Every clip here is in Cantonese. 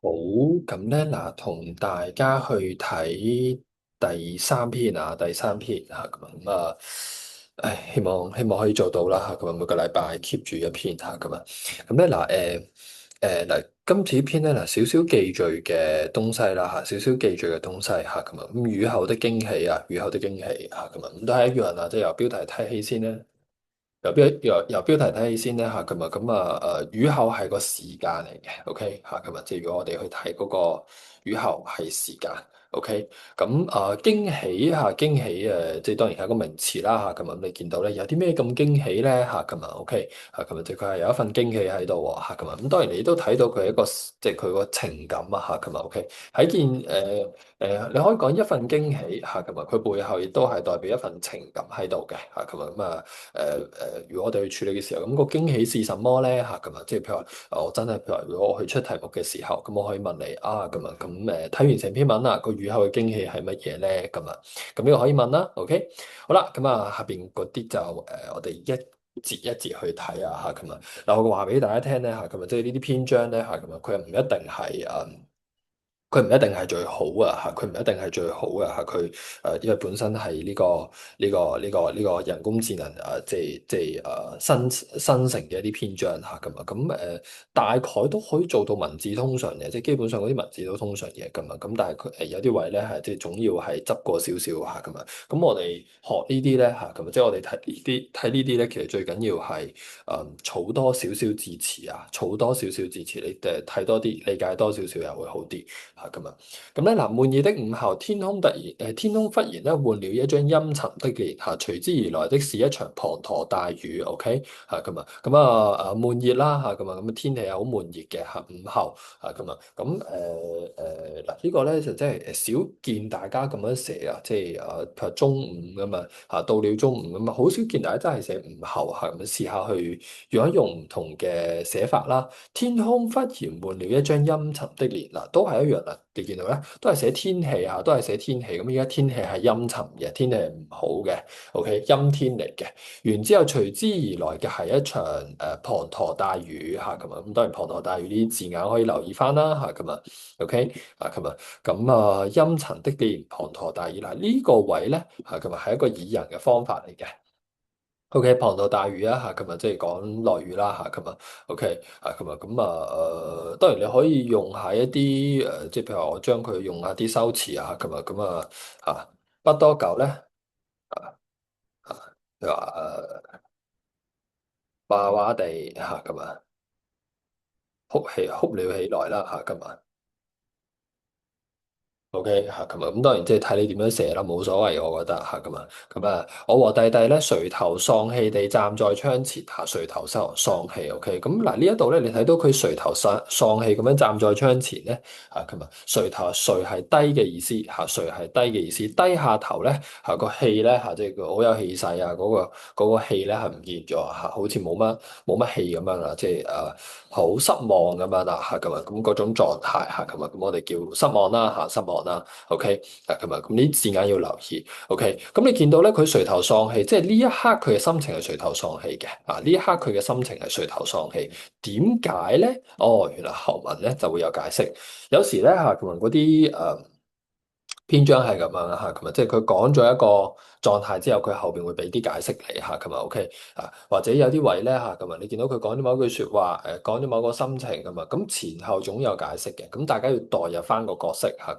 好，咁咧嗱，同大家去睇第三篇啊，第三篇嚇咁啊，希望可以做到啦嚇，咁啊每個禮拜 keep 住一篇嚇咁啊，咁咧嗱嗱，今次篇咧嗱少少記敘嘅東西啦嚇，少少記敘嘅東西嚇咁啊，咁雨後的驚喜啊，雨後的驚喜嚇咁啊，咁都係一樣啊，即係由標題睇起先咧。由標題睇起先咧嚇，雨後係個時間嚟嘅，OK 嚇，即係如果我哋去睇嗰個雨後係時間，OK，驚喜嚇，驚喜即係當然係一個名詞啦嚇，你見到咧有啲咩咁驚喜咧嚇，OK 嚇，即係佢係有一份驚喜喺度喎嚇，咁當然你都睇到佢係一個即係佢個情感啊嚇，OK 喺件你可以講一份驚喜嚇，佢背後亦都係代表一份情感喺度嘅嚇，如果我哋去處理嘅時候，咁個驚喜是什麼咧？嚇，即係譬如話，我真係譬如話，如果我去出題目嘅時候，咁我可以問你啊，睇完成篇文啦，個雨後嘅驚喜係乜嘢咧？咁呢個可以問啦，OK，好啦，下邊嗰啲就我哋一節一節去睇啊，嚇，嗱，我話俾大家聽咧，嚇，即係呢啲篇章咧，嚇，佢又唔一定係佢唔一定係最好啊，嚇！佢唔一定係最好啊，嚇！因為本身係呢個人工智能生成嘅一啲篇章嚇大概都可以做到文字通順嘅，即係基本上嗰啲文字都通順嘅但係佢有啲位咧係即係總要係執過少少嚇咁我哋學呢啲咧嚇即係我哋睇呢啲咧，其實最緊要係儲多少少字詞啊，儲多少少字詞，你睇多啲，理解多少少又會好啲。咁咧嗱，悶熱的午後，天空忽然咧換了一張陰沉的臉嚇，隨之而來的是一場滂沱大雨。OK 嚇悶熱啦嚇天氣係好悶熱嘅嚇，午後嚇嗱呢個咧就真係少見大家咁樣寫啊，即係譬如中午咁啊嚇，到了中午咁啊，好少見大家真係寫午後嚇試下去用唔同嘅寫法啦。天空忽然換了一張陰沉的臉，嗱都係一樣啦。你見到咧，都係寫天氣啊，都係寫天氣。咁而家天氣係陰沉嘅，天氣係唔好嘅。OK，陰天嚟嘅。然之後隨之而來嘅係一場滂沱大雨嚇咁當然滂沱大雨呢啲字眼可以留意翻啦嚇OK 陰沉的臉滂沱大雨嗱呢個位咧嚇係一個擬人嘅方法嚟嘅。O.K. 滂沱大雨啊嚇，即係講落雨啦嚇，O.K. 啊當然你可以用下一啲即係譬如話我將佢用下啲修辭啊，不多久咧譬如話嘩嘩地嚇哭了起來啦嚇O.K. 嚇，當然即係睇你點樣寫啦，冇所謂，我覺得嚇我和弟弟咧垂頭喪氣地站在窗前嚇，垂頭喪氣。O.K. 呢一度咧，你睇到佢垂頭喪氣咁樣站在窗前咧嚇垂係低嘅意思嚇，垂係低嘅意思，低下頭咧嚇個氣咧嚇，即係佢好有氣勢啊，嗰個氣咧係唔見咗嚇，好似冇乜氣咁樣啦，即係好失望咁樣啦嚇嗰種狀態嚇我哋叫失望啦嚇，失望啦，OK 咁呢啲字眼要留意，OK 咁你見到咧佢垂頭喪氣，即係呢一刻佢嘅心情係垂頭喪氣嘅呢一刻佢嘅心情係垂頭喪氣，點解咧？哦，原來後文咧就會有解釋，有時咧嚇嗰啲篇章係咁樣啦嚇，即係佢講咗一個狀態之後，佢後邊會俾啲解釋你嚇，OK 或者有啲位咧嚇，你見到佢講咗某句説話，講咗某個心情咁前後總有解釋嘅，咁大家要代入翻個角色嚇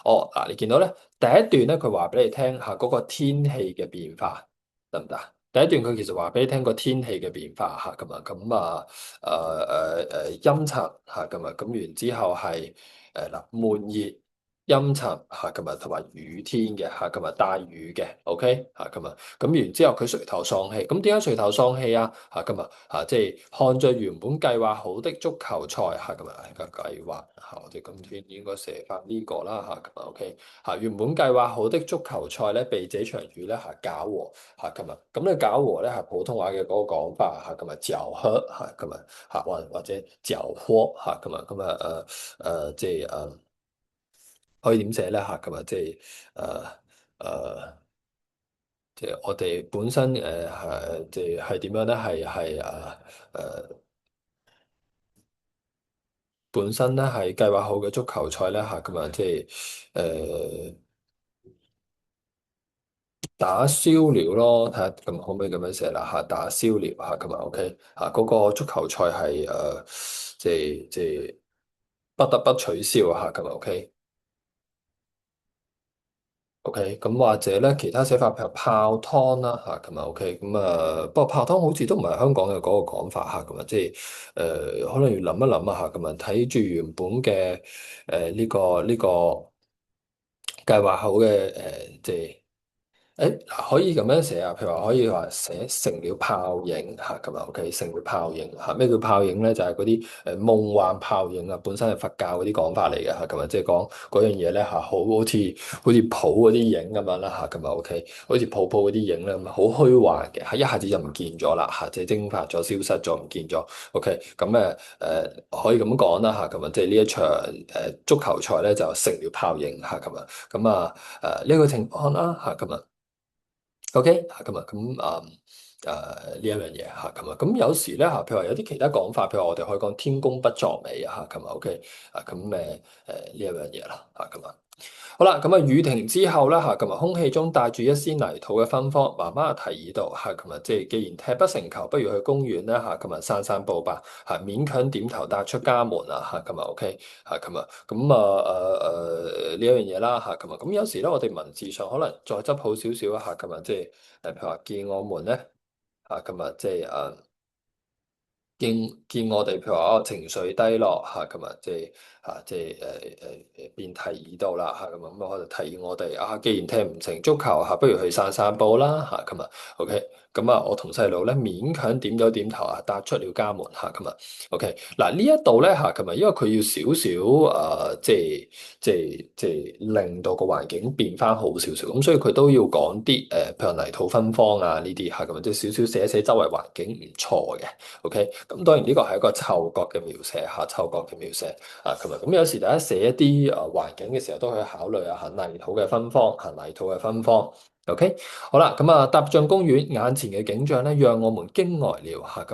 哦嗱，你見到咧第一段咧，佢話俾你聽嚇嗰個天氣嘅變化得唔得？第一段佢其實話俾你聽個天氣嘅變化嚇，陰沉嚇，完之後係嗱悶熱。陰沉嚇，同埋雨天嘅嚇，大雨嘅，OK 嚇，然之後佢垂頭喪氣，咁點解垂頭喪氣啊？嚇，即係看着原本計劃好的足球賽嚇，個計劃嚇，我哋今天應該寫翻呢個啦嚇，OK 嚇，原本計劃好的足球賽咧，被這場雨咧係搞和嚇，咁咧搞和咧係普通話嘅嗰個講法嚇，攪和嚇，或者攪和嚇，即係可以點寫咧嚇？誒誒，即係我哋本身即係點樣咧？係誒誒本身咧係計劃好嘅足球賽咧嚇，咁啊即係打消了咯，睇下咁可唔可以咁樣寫啦嚇，打消了嚇，咁啊 OK 嚇，嗰個足球賽係即係不得不取消嚇，咁啊 OK。OK，咁或者咧其他寫法，譬如泡湯啦嚇，咁啊 OK，咁啊不過泡湯好似都唔係香港嘅嗰個講法嚇，咁啊即係可能要諗一諗啊嚇，咁啊睇住原本嘅呢個計劃好嘅即係。嗱可以咁樣寫啊，譬如話可以話寫成了泡影嚇咁啊，OK，成了泡影嚇。咩叫泡影咧？就係嗰啲夢幻泡影啊，本身係佛教嗰啲講法嚟嘅嚇，咁啊，即係講嗰樣嘢咧嚇，好似泡嗰啲影咁樣啦嚇，咁啊 OK，好似泡泡嗰啲影咧，好虛幻嘅，係一下子就唔見咗啦嚇，即係蒸發咗、消失咗、唔見咗。OK，咁可以咁講啦嚇，咁啊，即係呢一場足球賽咧就成了泡影嚇咁啊，咁啊呢個情況啦嚇咁啊。OK，嚇咁啊，呢一樣嘢嚇咁啊，咁有時咧嚇，譬如話有啲其他講法，譬如話我哋可以講天公不作美啊嚇咁啊，OK 啊咁呢一樣嘢啦嚇咁啊。好啦，咁啊雨停之後咧嚇，咁啊空氣中帶住一絲泥土嘅芬芳，媽媽提議到嚇，咁啊即係既然踢不成球，不如去公園啦嚇，咁啊散散步吧嚇，勉強點頭踏出家門啊嚇，咁啊 OK 嚇咁啊，呢一樣嘢啦嚇，咁啊咁有時咧我哋文字上可能再執好少少啊嚇，咁啊即係譬如話見我們咧嚇，咁啊即係見我哋譬如話情緒低落嚇，咁啊即係即係便提議到啦嚇，咁啊咁啊我就提議我哋既然踢唔成足球嚇，不如去散散步啦嚇，咁啊 OK，咁啊我同細路咧勉強點咗點頭啊，踏出了家門嚇，咁啊 OK，嗱呢一度咧嚇，咁啊因為佢要少少即係令到個環境變翻好少少，咁所以佢都要講啲譬如泥土芬芳啊呢啲嚇，咁啊即係少少寫一寫周圍環境唔錯嘅。OK，咁當然呢個係一個嗅覺嘅描寫嚇，嗅覺嘅描寫啊，咁有時大家寫一啲環境嘅時候，都可以考慮下泥土嘅芬芳嚇，泥土嘅芬芳。OK，好啦，咁踏進公園，眼前嘅景象咧，讓我們驚呆了嚇，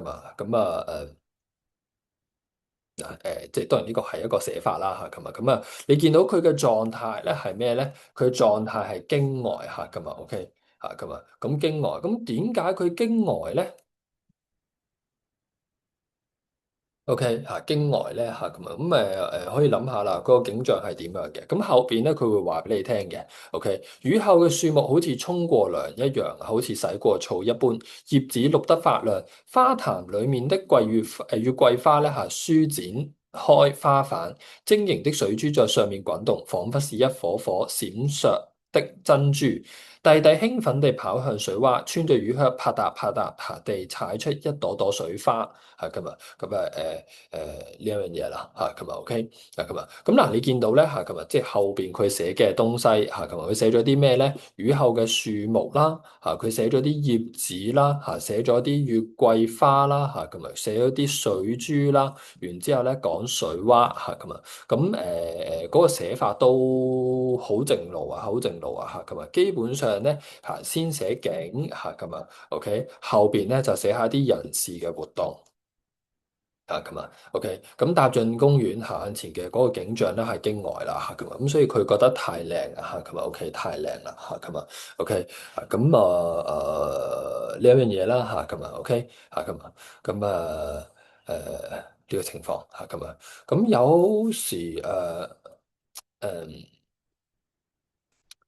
即係當然呢個係一個寫法啦嚇，你見到佢嘅狀態咧係咩咧？佢嘅狀態係驚呆嚇，OK 嚇，咁驚呆，咁點解佢驚呆咧？O.K. 嚇驚呆咧嚇咁啊，可以諗下啦，嗰個景象係點樣嘅？咁後邊咧佢會話俾你聽嘅。O.K. 雨後嘅樹木好似沖過涼一樣，好似洗過澡一般，葉子綠得發亮，花壇裡面的月桂花咧舒展開花瓣，晶瑩的水珠在上面滾動，彷彿是一顆顆閃爍的珍珠。弟弟興奮地跑向水洼，穿着雨靴，啪嗒啪嗒啪地踩出一朵朵水花。係咁啊，呢一樣嘢啦嚇，咁啊 OK 啊咁你見到咧嚇，即係後邊佢寫嘅東西嚇，佢寫咗啲咩咧？雨後嘅樹木啦嚇，佢寫咗啲葉子啦嚇，寫咗啲月桂花啦嚇，寫咗啲水珠啦，然之後咧講水洼嚇，嗰個寫法都好正路啊，好正路啊嚇，基本上咧嚇先寫景嚇OK，後邊咧就寫下啲人事嘅活動。OK，咁踏進公園眼前嘅嗰個景象咧係驚呆啦嚇，咁所以佢覺得太靚啦嚇，OK 太靚啦嚇，OK，呢一樣嘢啦嚇，OK 嚇，呢個情況嚇，咁有時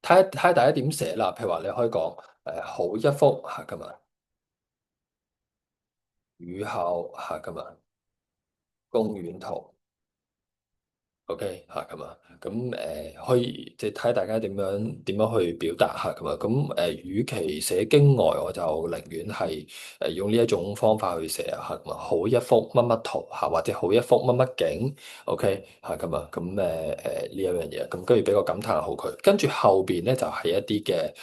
睇下大家點寫啦，譬如話你可以講好一幅嚇，雨後嚇，公園圖。OK 嚇可以即係睇大家點樣去表達嚇與其寫經外，我就寧願係用呢一種方法去寫啊嚇好一幅乜乜圖嚇，或者好一幅乜乜景，OK 嚇呢一樣嘢，跟住俾個感嘆號佢，跟住後邊咧就係一啲嘅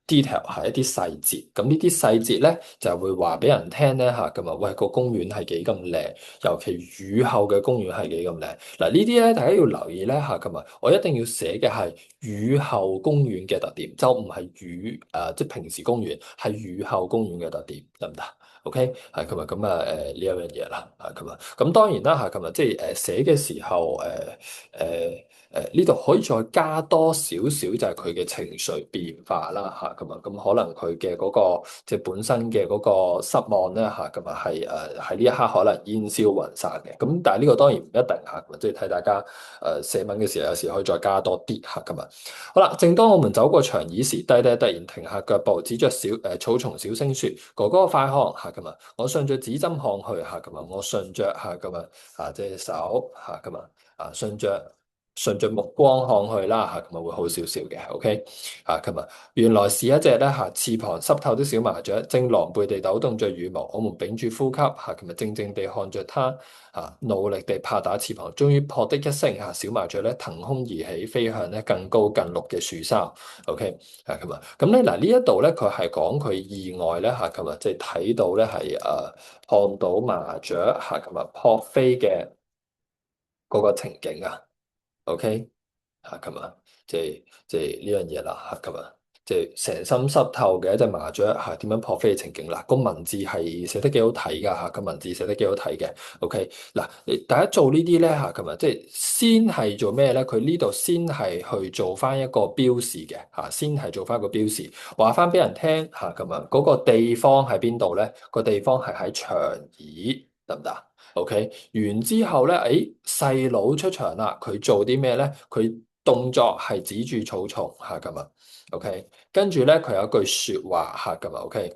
detail 係一啲細節，咁呢啲細節咧就會話俾人聽咧嚇喂個公園係幾咁靚，尤其雨後嘅公園係幾咁靚。嗱呢啲咧，大家要留意咧嚇，我一定要寫嘅係雨後公園嘅特點，就唔係即係平時公園，係雨後公園嘅特點，得唔得 OK，係咁啊，咁啊呢一樣嘢啦，係咁啊，咁當然啦嚇，咁啊即係寫嘅時候呢度可以再加多少少就係佢嘅情緒變化啦嚇，咁啊咁可能佢嘅嗰個即係本身嘅嗰個失望咧嚇，咁啊係喺呢一刻可能煙消雲散嘅，咁但係呢個當然唔一定嚇，即係睇大家寫文嘅時候有時可以再加多啲嚇咁啊。好啦，正當我們走過長椅時，弟弟突然停下腳步，指着草叢小聲説：哥哥快看嚇咁啊！我順着指針看去嚇咁啊！我順着嚇咁啊隻手嚇咁順着目光看去啦嚇咁啊會好少少嘅，OK 嚇咁啊！原來是一隻咧嚇翅膀濕透的小麻雀，正狼狽地抖動着羽毛。我們屏住呼吸嚇咁啊，靜靜地看着它。努力地拍打翅膀，終於撲的一聲小麻雀咧騰空而起，飛向咧更高更綠嘅樹梢。OK，咁啊，咁咧嗱呢一度咧，佢係講佢意外咧咁啊，即係睇到咧係看到麻雀咁啊撲飛嘅嗰個情景啊。OK。咁啊，即係呢樣嘢啦，咁啊，即係成身濕透嘅一隻麻雀點樣撲飛嘅情景啦？個文字係寫得幾好睇㗎嚇，個文字寫得幾好睇嘅。OK，嗱，你大家做呢啲咧咁啊，即係先係做咩咧？佢呢度先係去做翻一個標示嘅先係做翻個標示，話翻俾人聽咁啊，嗰個地方喺邊度咧？個地方係喺長椅，得唔得？OK，完之後咧，細佬出場啦，佢做啲咩咧？佢動作係指住草叢咁啊，OK，跟住咧佢有一句説話咁啊，OK，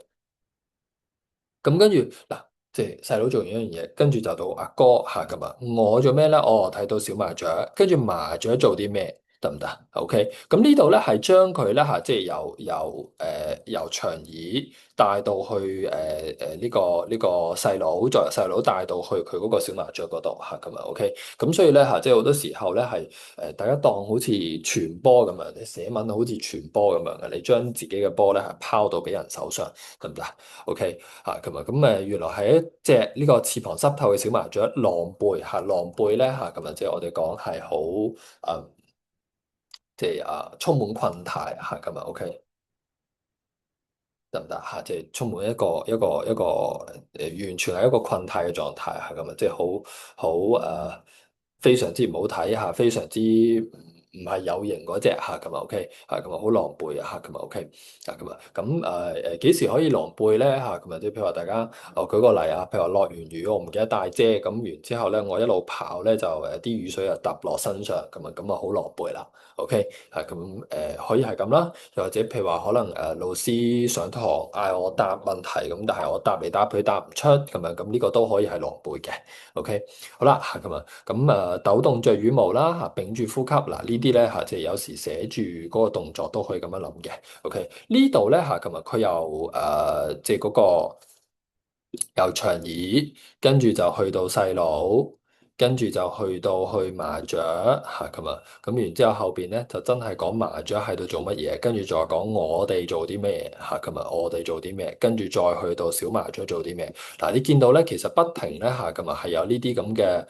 咁跟住嗱，即係細佬做完一樣嘢，跟住就到阿哥咁啊，我做咩咧？哦，睇到小麻雀，跟住麻雀做啲咩？得唔得？OK，咁呢度咧係將佢咧即係由長椅帶到去呢個細佬，再由細佬帶到去佢嗰個小麻雀嗰度咁啊，OK，咁所以咧即係好多時候咧係大家當好似傳波咁樣，你寫文好似傳波咁樣嘅，你將自己嘅波咧係拋到俾人手上，得唔得？OK。咁啊，原來係一隻呢個翅膀濕透嘅小麻雀，狼狽狼狽咧咁啊，即係我哋講係好即係充滿困態咁啊，OK，得唔得即係充滿一個完全係一個困態嘅狀態咁啊，即係好非常之唔好睇非常之唔係有型嗰隻咁啊，OK，咁啊好狼狽咁啊，OK，咁啊，咁幾時可以狼狽咧咁啊，即係譬如話大家舉個例譬如話落完雨，我唔記得帶遮，咁完之後咧，我一路跑咧就啲雨水又揼落身上，咁啊好狼狽啦，OK，咁可以係咁啦，又或者譬如話可能老師上堂嗌我答問題，咁但係我答嚟答去答唔出咁樣，咁呢個都可以係狼狽嘅，OK，好啦咁啊，咁抖動着羽毛啦屏住呼吸嗱呢啲咧即係有時寫住嗰個動作都可以咁樣諗嘅，OK，呢度咧咁啊佢又即係嗰個由長椅，跟住就去到細佬，跟住就去麻雀咁啊，咁然之後後邊咧就真係講麻雀喺度做乜嘢，跟住再講我哋做啲咩咁啊，我哋做啲咩，跟住再去到小麻雀做啲咩。嗱，你見到咧，其實不停咧咁啊，係有呢啲咁嘅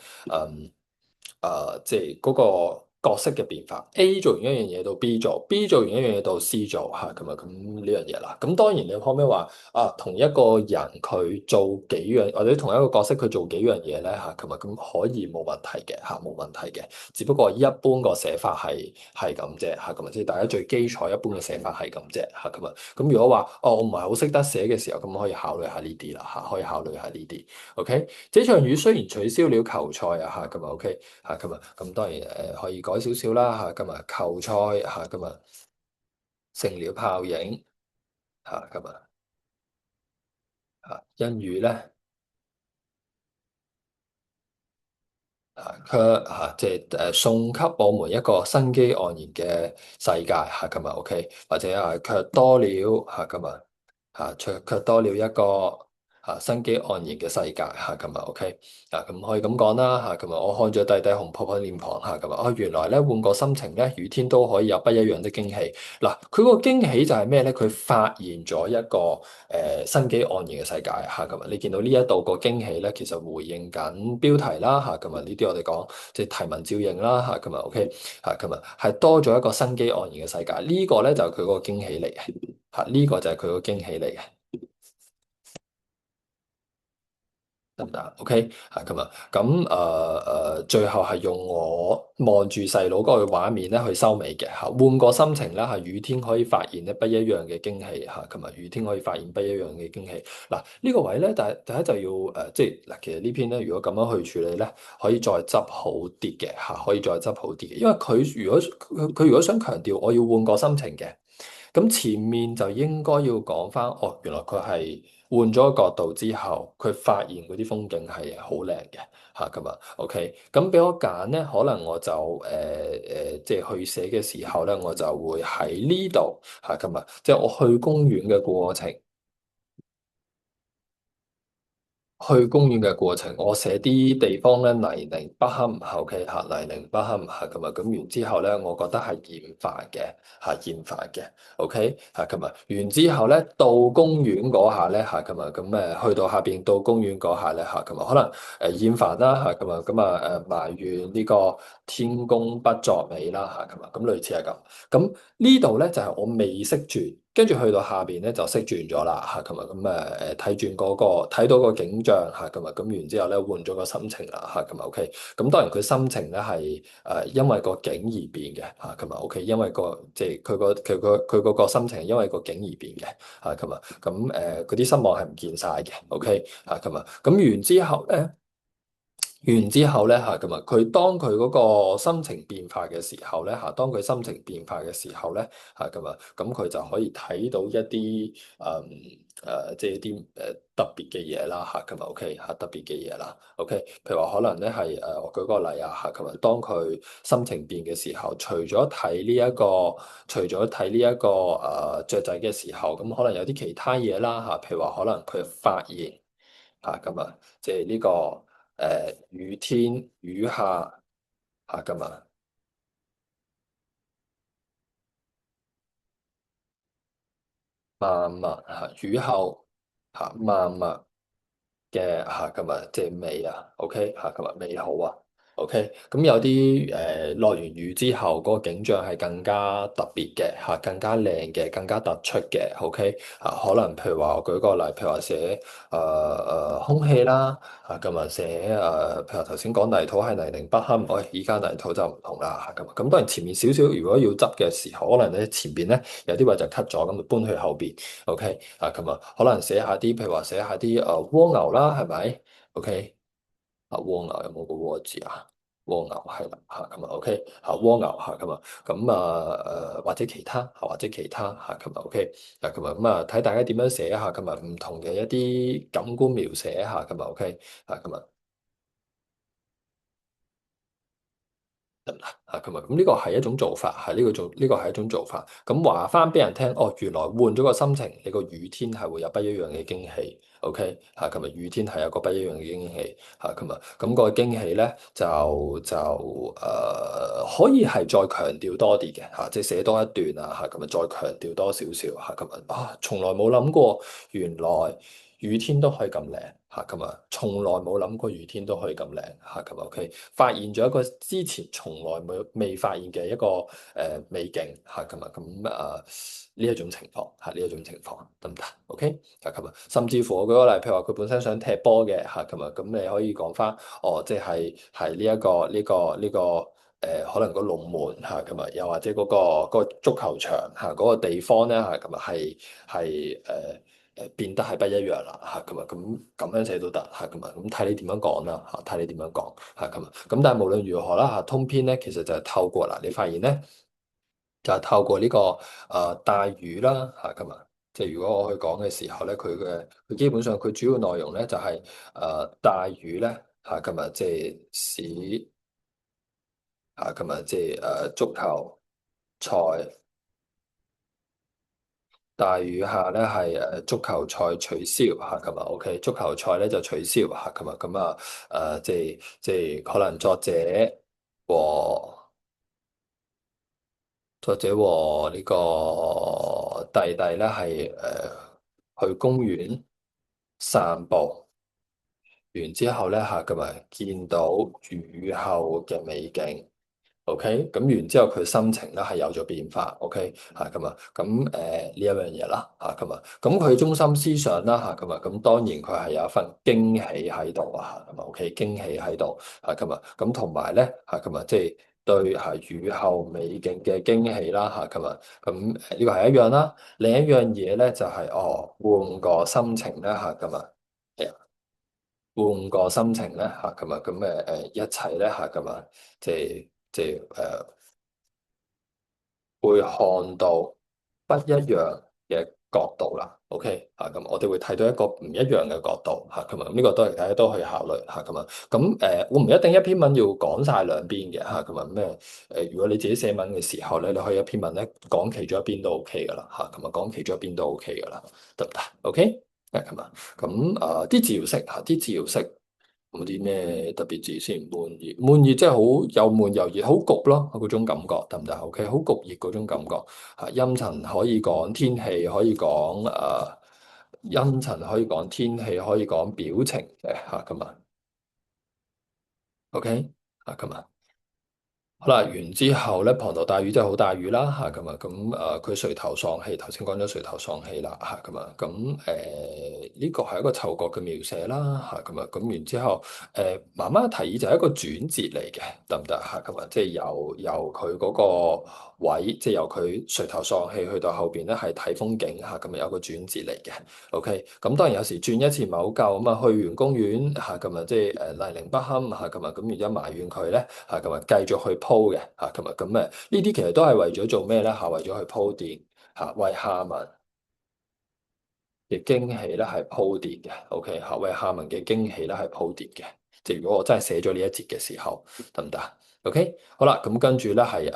即係嗰個角色嘅變化。A 做完一樣嘢到 B 做，B 做完一樣嘢到 C 做咁啊，咁呢樣嘢啦。咁當然你可唔可以話同一個人佢做幾樣，或者同一個角色佢做幾樣嘢咧咁啊，咁可以冇問題嘅冇問題嘅。只不過一般個寫法係咁啫咁啊，即係大家最基礎一般嘅寫法係咁啫咁啊。咁如果話我唔係好識得寫嘅時候，咁可以考慮下呢啲啦可以考慮下呢啲。OK，這場雨雖然取消了球賽咁啊 OK。咁當然可以改少少啦今日球賽今日成了泡影今日因雨咧卻即係送給我們一個生機盎然嘅世界今日 OK，或者卻多了今日卻多了一個生機盎然嘅世界咁啊 OK，咁可以咁講啦咁啊，我看咗弟弟紅撲撲臉龐咁啊，原來咧換個心情咧，雨天都可以有不一樣的驚喜。嗱，佢個驚喜就係咩咧？佢發現咗一個生機盎然嘅世界咁啊，你見到呢一度個驚喜咧，其實回應緊標題啦咁啊，呢啲我哋講即係提文照應啦咁啊 OK，咁啊係多咗一個生機盎然嘅世界，呢個咧就係佢個驚喜嚟嘅呢個就係佢個驚喜嚟嘅。得唔得？OK 嚇咁啊，最後係用我望住細佬嗰個畫面咧去收尾嘅嚇，換個心情啦嚇，雨天可以發現咧不一樣嘅驚喜嚇，咁啊雨天可以發現不一樣嘅驚喜。嗱呢個位咧，第一就要即係嗱，其實呢篇咧如果咁樣去處理咧，可以再執好啲嘅嚇，可以再執好啲嘅，因為佢如果想強調我要換個心情嘅。咁前面就應該要講翻，哦，原來佢係換咗個角度之後，佢發現嗰啲風景係好靚嘅嚇咁啊。OK，咁俾我揀咧，可能我就即係去寫嘅時候咧，我就會喺呢度嚇咁啊，即係我去公園嘅過程。去公園嘅過程，我寫啲地方咧泥濘不堪，OK 嚇泥濘不堪嚇咁啊，咁完之後咧，我覺得係厭煩嘅嚇厭煩嘅，OK 嚇咁啊，完之後咧到公園嗰下咧嚇咁啊，咁去到下邊到公園嗰下咧嚇咁啊，可能厭煩啦嚇咁啊，埋怨呢個天公不作美啦嚇咁啊，咁類似係咁。咁呢度咧就係我未識轉，跟住去到下邊咧就識轉咗啦嚇，咁啊睇轉嗰個睇到個景象嚇，咁完之後咧換咗個心情啦嚇，咁啊 OK，咁當然佢心情咧係因為個景而變嘅嚇，咁啊 OK，因為即係佢嗰個心情係因為個景而變嘅嚇，嗰啲失望係唔見晒嘅 OK 嚇，咁完之後咧。完之後咧嚇，咁啊，當佢嗰個心情變化嘅時候咧嚇，當佢心情變化嘅時候咧嚇，咁佢就可以睇到一啲即係一啲特別嘅嘢啦嚇，咁啊 OK 嚇，特別嘅嘢啦 OK，譬如話可能咧係我舉個例啊嚇，咁啊，當佢心情變嘅時候，除咗睇呢一個雀仔嘅時候，咁可能有啲其他嘢啦嚇，譬如話可能佢發現嚇，即係呢個。雨天雨下嚇咁啊，萬物嚇雨後嚇萬物嘅嚇咁啊，即係美啊，OK 嚇咁啊，美好啊，OK，咁有啲落完雨之後，嗰個景象係更加特別嘅嚇，更加靚嘅，更加突出嘅，OK 啊，可能譬如話我舉個例，譬如話寫空氣啦嚇，咁啊寫譬如頭先講泥土係泥濘不堪，喂，依家泥土就唔同啦嚇，咁當然前面少少，如果要執嘅時候，可能咧前邊咧有啲位就 cut 咗，咁就搬去後邊。OK 啊，可能寫下啲，譬如話寫下啲蝸牛啦，係咪？OK 啊，蝸牛有冇個蝸字啊？蝸牛係啦，嚇OK 嚇蝸牛嚇或者其他或者其他嚇OK 啊睇大家點樣寫嚇唔同嘅一啲感官描寫嚇OK 啊啊，咁呢個係一種做法，呢個係一種做法。咁話翻俾人聽，哦，原來換咗個心情，你個雨天係會有不一樣嘅驚喜。OK，嚇，雨天係有個不一樣嘅驚喜。嚇，咁個驚喜咧可以係再強調多啲嘅嚇，即係寫多一段啊嚇，再強調多少少嚇，從來冇諗過原來雨天都可以咁靚嚇，從來冇諗過雨天都可以咁靚嚇，OK。發現咗一個之前從來未發現嘅一個美景嚇，呢一種情況嚇，呢一種情況得唔得？OK 嚇，甚至乎我舉個例，譬如話佢本身想踢波嘅嚇，咁你可以講翻哦，即係可能個龍門嚇，又或者嗰個足球場嚇嗰個地方咧嚇，變得係不一樣啦嚇，咁樣寫都得嚇，咁睇你點樣講啦嚇，睇你點樣講嚇，咁但係無論如何啦嚇，通篇咧其實就係透過嗱，你發現咧就係透過呢個大雨啦嚇，即係如果我去講嘅時候咧，佢基本上佢主要內容咧就係大雨咧嚇，即係使即係足球賽。大雨下咧係足球賽取消嚇，OK，足球賽咧就取消嚇，即係可能和作者呢個弟弟咧係去公園散步，完之後咧嚇，見到雨後嘅美景。OK，咁然之後佢心情咧係有咗變化，OK 嚇咁啊，咁呢一樣嘢啦嚇咁啊，咁佢中心思想啦嚇咁啊，咁當然佢係有一份驚喜喺度啊嚇咁啊，OK 驚喜喺度嚇咁啊，咁同埋咧嚇咁啊，即係對係雨後美景嘅驚喜啦嚇咁啊，咁呢個係一樣啦，另一樣嘢咧就係換個心情咧嚇咁啊。換個心情咧嚇，咁啊，咁一齊咧嚇，咁啊，即係會看到不一樣嘅角度啦。OK 嚇，咁我哋會睇到一個唔一樣嘅角度嚇，咁啊，咁呢個都係大家都可以考慮嚇，咁啊，咁我唔一定一篇文要講晒兩邊嘅嚇，咁啊咩如果你自己寫文嘅時候咧，你可以一篇文咧講其中一邊都 OK 噶啦嚇，咁啊講其中一邊都 OK 噶啦，得唔得？OK 咁啊，咁啲字要識嚇，啲字要識。有冇啲咩特別字先？悶熱，悶熱即係好又悶又熱，好焗咯，嗰種感覺得唔得？OK，好焗熱嗰種感覺。陰沉可以講天氣，可以講陰沉可以講天氣，可以講表情嘅嚇咁啊。OK，咁啊。好啦，完之後咧，滂沱大雨真係好大雨啦嚇咁啊，咁佢垂頭喪氣，頭先講咗垂頭喪氣啦嚇咁啊，咁呢個係一個嗅覺嘅描寫啦嚇咁啊，咁然之後媽媽提議就係一個轉折嚟嘅，得唔得嚇咁啊？即係由佢嗰個位，即係由佢垂頭喪氣去到後邊咧係睇風景嚇，咁啊有個轉折嚟嘅。OK，咁當然有時轉一次唔係好夠，咁啊去完公園嚇咁啊，即係泥濘不堪嚇咁啊，咁然之後埋怨佢咧嚇咁啊，繼續去鋪嘅嚇咁啊，咁呢啲其實都係為咗做咩咧嚇？為咗去鋪墊嚇，為下文嘅驚喜咧係鋪墊嘅，OK 嚇，為下文嘅驚喜咧係鋪墊嘅。即係如果我真係寫咗呢一節嘅時候，得唔得？OK，好啦，咁跟住咧係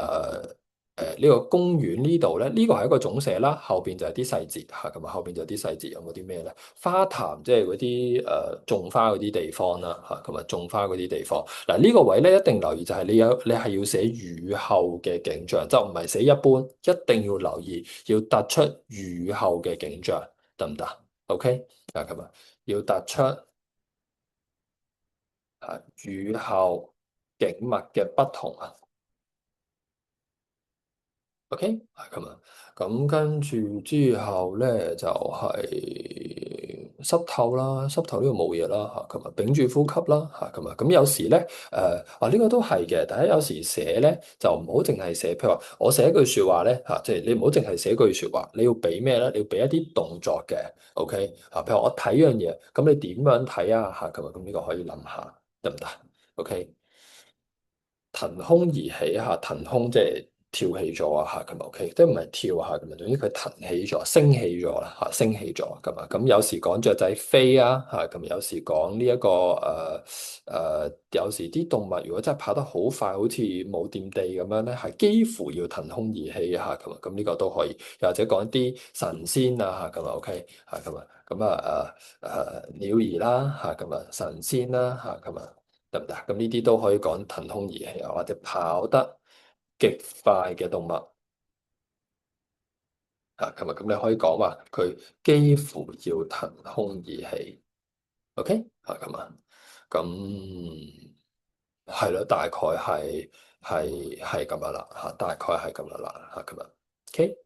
呢個公園呢度咧，呢個係一個總寫啦，後邊就係啲細節嚇，咁啊後邊就有啲細節有冇啲咩咧？花壇即係嗰啲種花嗰啲地方啦嚇，同埋種花嗰啲地方。嗱呢個位咧一定留意就係你係要寫雨後嘅景象，就唔係寫一般，一定要留意要突出雨後嘅景象。得唔得？OK，咁啊，要突出雨後景物嘅不同啊。OK，係咁啊。咁跟住之後咧就係、濕透啦，濕透呢個冇嘢啦嚇，咁啊屏住呼吸啦嚇，咁啊咁有時咧呢個都係嘅，但係有時寫咧就唔好淨係寫，譬如話我寫一句説話咧嚇，即係你唔好淨係寫句説話，你要俾咩咧？你要俾一啲動作嘅，OK 譬如我睇樣嘢，咁你點樣睇啊嚇？咁呢個可以諗下得唔得？OK。騰空而起嚇，騰空即係跳起咗啊嚇，咁 OK，即係唔係跳下咁啊？總之佢騰起咗、升起咗啦嚇，升起咗咁啊。咁有時講雀仔飛啊嚇，咁有時講呢一個有時啲動物如果真係跑得好快，好似冇掂地咁樣咧，係幾乎要騰空而起嚇咁啊。咁呢個都可以，又或者講啲神仙啊嚇咁啊 OK 嚇咁啊，咁鳥兒啦嚇咁啊，神仙啦嚇咁啊。得唔得？咁呢啲都可以講騰空而起啊，或者跑得極快嘅動物啊，咁你可以講話佢幾乎要騰空而起，OK 啊，咁係咯，大概係咁樣啦嚇，大概係咁樣啦嚇，咁樣，OK。